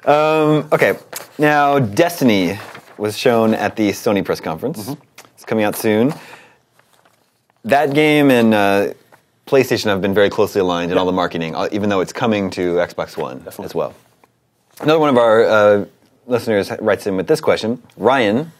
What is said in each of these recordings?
Okay, now Destiny was shown at the Sony press conference. It's coming out soon. That game and PlayStation have been very closely aligned in all the marketing, even though it's coming to Xbox One as well. Another one of our listeners writes in with this question. Ryan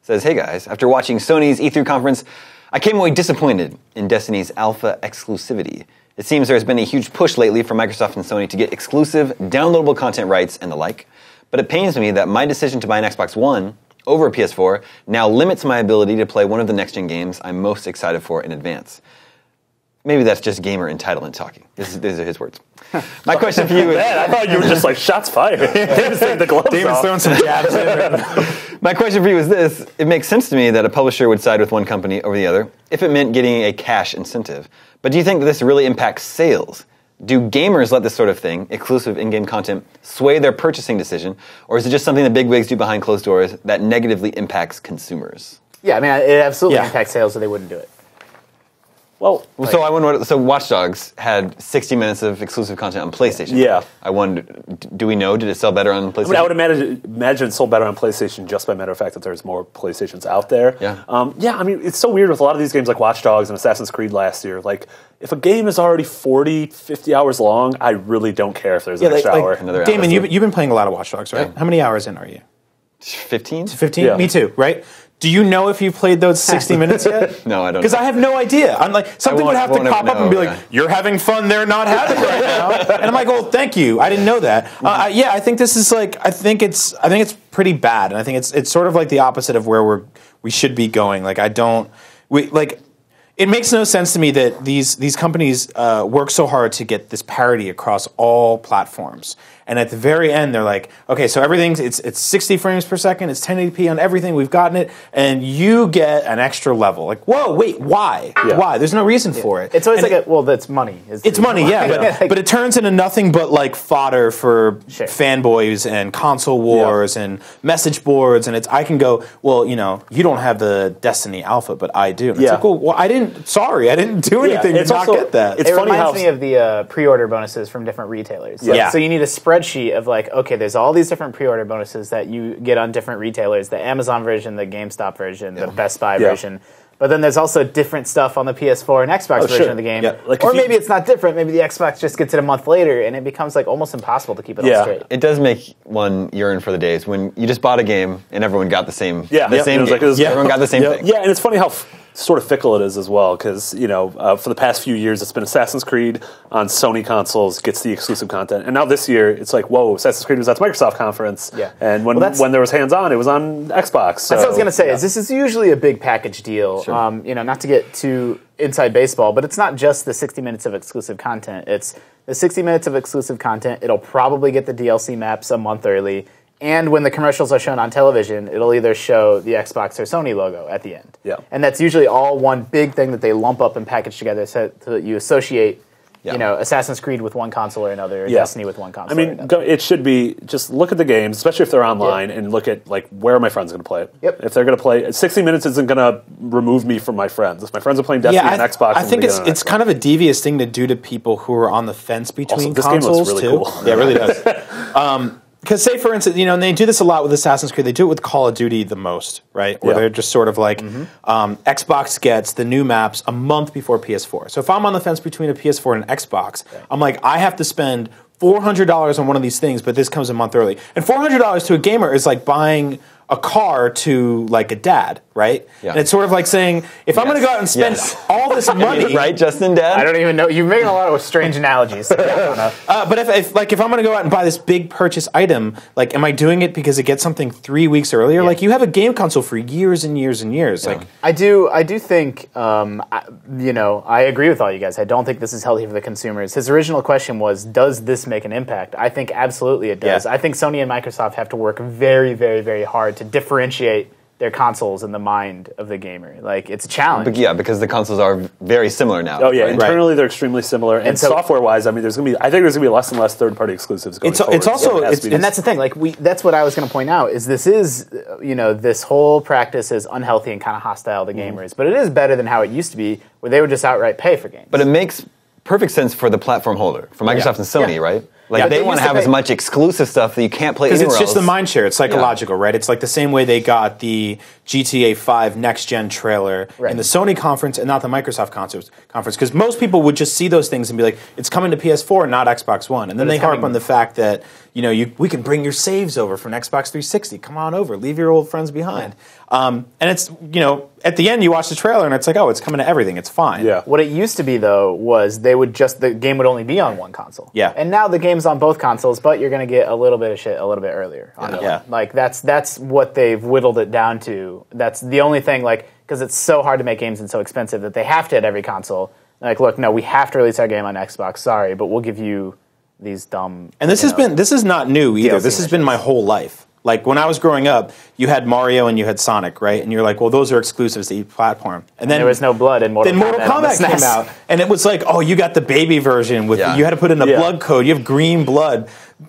says, hey guys, after watching Sony's E3 conference, I came away disappointed in Destiny's alpha exclusivity. It seems there's been a huge push lately from Microsoft and Sony to get exclusive, downloadable content rights and the like, but it pains me that my decision to buy an Xbox One over a PS4 now limits my ability to play one of the next-gen games I'm most excited for in advance. Maybe that's just gamer entitlement talking. These are his words. My question for you is... Man, I thought you were just like, shots fired. David's taking the gloves off. Throwing some jabs in. My question for you is this. It makes sense to me that a publisher would side with one company over the other if it meant getting a cash incentive. But do you think that this really impacts sales? Do gamers let this sort of thing, exclusive in-game content, sway their purchasing decision? Or is it just something that bigwigs do behind closed doors that negatively impacts consumers? Yeah, I mean, it absolutely impacts sales, so they wouldn't do it. Well, so I wonder. So Watch Dogs had 60 minutes of exclusive content on PlayStation. Yeah. I wonder, do we know? Did it sell better on PlayStation? I would imagine it sold better on PlayStation just by matter of fact that there's more PlayStations out there. Yeah. I mean, it's so weird with a lot of these games like Watch Dogs and Assassin's Creed last year. Like, if a game is already 40, 50 hours long, I really don't care if there's an extra hour. Damon, you've been playing a lot of Watch Dogs, right? Yeah. How many hours in are you? 15? 15? Yeah. Me too, right? Do you know if you've played those 60 minutes yet? No, I don't. Because I have no idea. I'm like, something would have to pop up and be like, you're having fun, they're not having right now. And I'm like, oh, thank you. I didn't know that. Yeah, I think this is like, I think it's pretty bad. And I think it's sort of like the opposite of where we should be going. Like, it makes no sense to me that these companies work so hard to get this parity across all platforms. And at the very end, they're like, okay, so everything's it's 60 frames per second, it's 1080p on everything, we've gotten it, and you get an extra level. Like, whoa, wait, why? Yeah. Why? There's no reason for it. It's always that's money. It's money, yeah, but it turns into nothing but like fodder for fanboys and console wars and message boards, and I can go, well, you don't have the Destiny Alpha, but I do. And it's like, well, I didn't do anything to not get that. It reminds me of the pre-order bonuses from different retailers. So you need a spreadsheet of like, okay, there's all these different pre-order bonuses that you get on different retailers, the Amazon version, the GameStop version, the Best Buy version. But then there's also different stuff on the PS4 and Xbox version of the game. Yeah. Like or maybe it's not different. Maybe the Xbox just gets it a month later, and it becomes like almost impossible to keep it all straight. It does make one yearn for the days when you just bought a game and everyone got the same game. Everyone got the same thing. Yeah, and it's funny how sort of fickle it is as well, because for the past few years it's been Assassin's Creed on Sony consoles gets the exclusive content, and now this year it's like, whoa, Assassin's Creed was at the Microsoft conference, and when there was hands-on, it was on Xbox. So, that's what I was going to say. Is this is usually a big package deal. Sure. Not to get too inside baseball, but it's not just the 60 minutes of exclusive content. It's the 60 minutes of exclusive content. It'll probably get the DLC maps a month early. And when the commercials are shown on television, it'll either show the Xbox or Sony logo at the end. Yeah. And that's usually all one big thing that they lump up and package together so that you associate, Assassin's Creed with one console or another, or Destiny with one console or another. It should be, just look at the games, especially if they're online, and look at, like, where are my friends going to play it? Yep. If they're going to play, 60 minutes isn't going to remove me from my friends. If my friends are playing Destiny on Xbox, I think it's kind of a devious thing to do to people who are on the fence between consoles, this game looks really cool. Yeah, it really does. Because say, for instance, and they do this a lot with Assassin's Creed. They do it with Call of Duty the most, right? Where they're just sort of like, Xbox gets the new maps a month before PS4. So if I'm on the fence between a PS4 and an Xbox, I'm like, I have to spend $400 on one of these things, but this comes a month early. And $400 to a gamer is like buying a car to like a dad, right? Yeah. And it's sort of like saying, if I'm going to go out and spend all this money, right, Justin, Dad? I don't even know. You're making a lot of strange analogies. But if I'm going to go out and buy this big purchase item, like, am I doing it because it gets something 3 weeks earlier? Like, you have a game console for years and years and years. Yeah. Like, I do think, I agree with all you guys. I don't think this is healthy for the consumers. His original question was, does this make an impact? I think absolutely it does. Yeah. I think Sony and Microsoft have to work very, very, very hard to differentiate their consoles in the mind of the gamer. Like, it's a challenge. But because the consoles are very similar now. Oh yeah, right? Internally they're extremely similar, and so, software-wise, I mean, I think there's going to be less and less third-party exclusives going forward. It's also, and that's the thing. Like, that's what I was going to point out. Is this whole practice is unhealthy and kind of hostile to gamers, but it is better than how it used to be, where they would just outright pay for games. But it makes perfect sense for the platform holder, for Microsoft and Sony, right? Like they they want to used to have as pay- much exclusive stuff that you can't play Because anywhere it's just the else. mind share. It's psychological, right? It's like the same way they got the GTA 5 next gen trailer Right. in the Sony conference and not the Microsoft conference. Because most people would just see those things and be like, "It's coming to PS4, not Xbox One." And then But they it's harp coming- on the fact that we can bring your saves over from Xbox 360. Come on over, leave your old friends behind. And it's at the end you watch the trailer and it's like, oh, it's coming to everything. It's fine. Yeah. What it used to be though was the game would only be on one console. Yeah. And now the game's on both consoles, but you're going to get a little bit of shit a little bit earlier. On the Yeah. one. Like that's what they've whittled it down to. That's the only thing, like, because it's so hard to make games and so expensive that they have to at every console. Like, look, no, we have to release our game on Xbox. Sorry, but we'll give you these dumb. And this is not new either. DLC This has been my whole life. Like when I was growing up, you had Mario and you had Sonic, right? And you're like, well, those are exclusives to each platform. And then There was no blood in Mortal then Mortal Kombat on the Kombat came SNES. out, and it was like, oh, you got the baby version with Yeah. you had to put in a Yeah. blood code. You have green blood.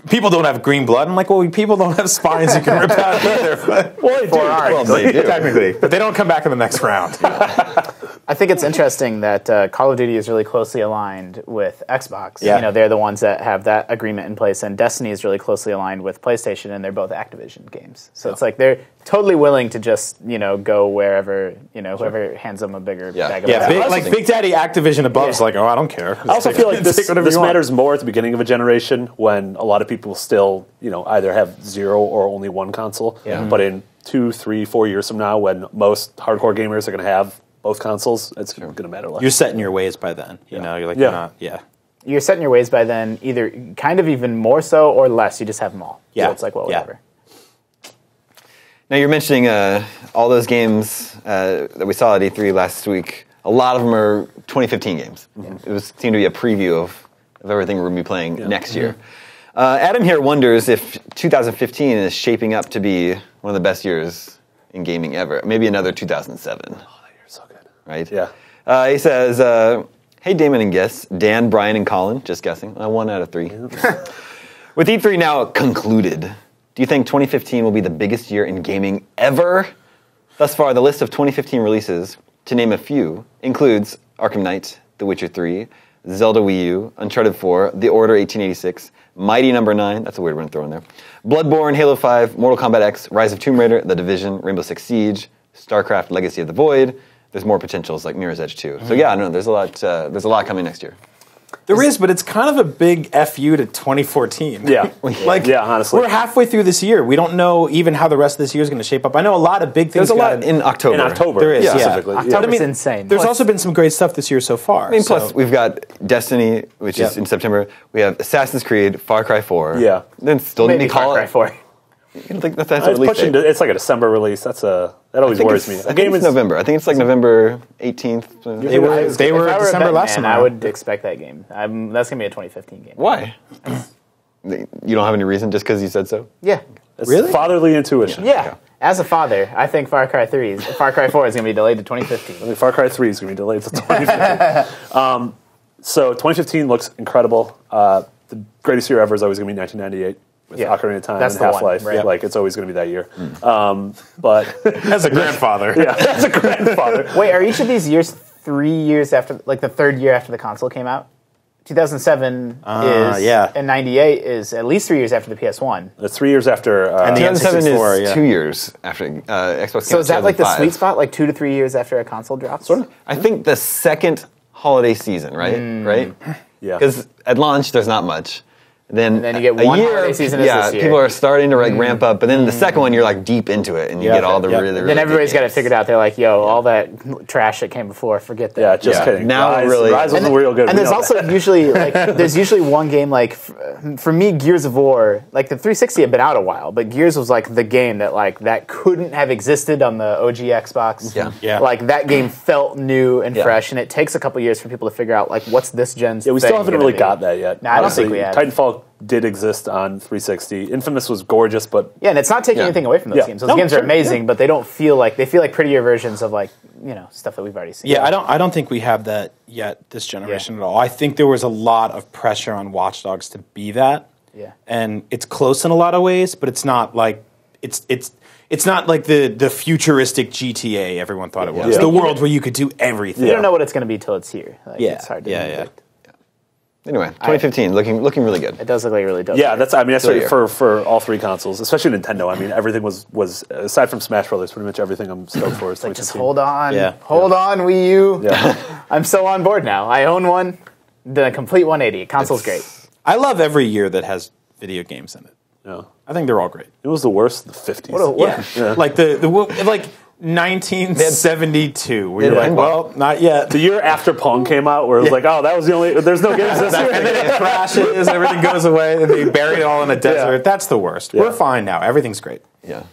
People don't have green blood. I'm like, well, people don't have spines you can rip out either. Well, they do. Well, they do. Technically, but they don't come back in the next round. I think it's interesting that Call of Duty is really closely aligned with Xbox. Yeah. They're the ones that have that agreement in place, and Destiny is really closely aligned with PlayStation, and they're both Activision games. So it's like they're totally willing to just go wherever whoever hands them a bigger bag of Yeah, apples. Big Daddy Activision above's Yeah. like, oh, I don't care. I also feel like Take this whatever you want. matters more at the beginning of a generation when a lot of people still, either have zero or only one console. Yeah. But in 2, 3, 4 years from now, when most hardcore gamers are going to have both consoles, it's going to matter less. You're set in your ways by then. You're like, Yeah. you're not, You're set in your ways by then, either kind of even more so or less. You just have them all. Yeah. So it's like, well, Yeah. whatever. Now you're mentioning all those games that we saw at E3 last week. A lot of them are 2015 games. It seemed to be a preview of everything we're going to be playing next year. Adam here wonders if 2015 is shaping up to be one of the best years in gaming ever. Maybe another 2007. Oh, that year's so good. Right? Yeah. He says, hey, Damon and guests, Dan, Brian, and Colin, just guessing. 1 out of 3. With E3 now concluded, do you think 2015 will be the biggest year in gaming ever? Thus far, the list of 2015 releases, to name a few, includes Arkham Knight, The Witcher 3, Zelda Wii U, Uncharted 4, The Order 1886, Mighty No. 9, that's a weird one to throw in there, Bloodborne, Halo 5, Mortal Kombat X, Rise of Tomb Raider, The Division, Rainbow Six Siege, StarCraft Legacy of the Void. There's more potentials like Mirror's Edge 2. So yeah, I don't know, there's a lot coming next year. There is, but it's kind of a big FU to 2014. Yeah. Yeah, honestly. We're halfway through this year. We don't know even how the rest of this year is going to shape up. I know a lot of big things. There's a lot in October. In October. There is, yeah. specifically. October's insane. There's Plus- also been some great stuff this year so far. I mean, plus we've got Destiny, which is Yep. in September. We have Assassin's Creed, Far Cry 4. Yeah. Then still maybe need to call Far Cry it. 4. You don't think that's a It's release pushing. date? It's like a December release. That always worries me. I think it's November. I think it's like November 18th. They were If I were a December betting last man, summer. I would expect that game. That's going to be a 2015 game. Why? You don't have any reason just because you said so? Yeah. It's Really? fatherly intuition. Yeah. As a father, I think Far Cry 4 is going to be delayed to 2015. I think Far Cry 3 is going to be delayed to 2015. So 2015 looks incredible. The greatest year ever is always going to be 1998 with Yeah. Ocarina of Time That's and the one, Half-Life. right. Like, it's always going to be that year. But as a grandfather. yeah, as a grandfather. Wait, are each of these years 3 years after, like the third year after the console came out? 2007 is, yeah. and 98 is at least 3 years after the PS1. It's 3 years after. And the 2007 N64, is yeah. 2 years after Xbox. So is that like the 2005. sweet spot, like 2 to 3 years after a console drops? Sort of. I think the second holiday season, right? Right? Yeah. Because at launch, there's not much. Then then you get a one year, holiday season is yeah, this year. people are starting to like ramp up, but then the second one, you're like deep into it, and you Yeah. get all the Yeah. really, really Then everybody's good got it games. figured out. They're like, yo, all that trash that came before, forget that. Yeah, just Yeah. kidding. Now Rise, really- Rise was And real good. And We there's know also that. usually like there's usually one game like for me Gears of War, like the 360 had been out a while, but Gears was like the game that couldn't have existed on the OG Xbox. Yeah. Yeah. Like that game felt new and Yeah. fresh, and it takes a couple years for people to figure out like what's this gen's. Yeah, we still thing haven't gonna really be. got that yet. No, I don't Honestly, think we have. Titanfall did exist on 360. Infamous was gorgeous, but Yeah, and it's not taking Yeah. anything away from those Yeah. games. Those No, games are sure, amazing, but they feel like prettier versions of like stuff that we've already seen. Yeah, I don't think we have that yet this generation at all. I think there was a lot of pressure on Watch Dogs to be that. Yeah. And it's close in a lot of ways, but it's not like it's not like the futuristic GTA everyone thought it was. Yeah. The world where you could do everything. You don't know what it's going to be till it's here. Like, Yeah. it's hard to Yeah, predict. Anyway, 2015 looking really good. It does look like a really dope. Yeah, year. that's right for all three consoles, especially Nintendo. I mean, everything was aside from Smash Brothers, pretty much everything I'm stoked for. Is Like, just 2015. hold on, Yeah. hold on, Wii U. Yeah. I'm so on board now. I own one. The complete 180. Console's great. I love every year that has video games in it. Yeah. I think they're all great. It was the worst in the 50s. Yeah. Like like 1972. We were like, well, not yet. The year after Pong came out, where it was like, oh, that was the only. There's no games this year. And then it crashes, everything goes away, and they bury it all in a desert. That's the worst. We're fine now. Everything's great. Yeah.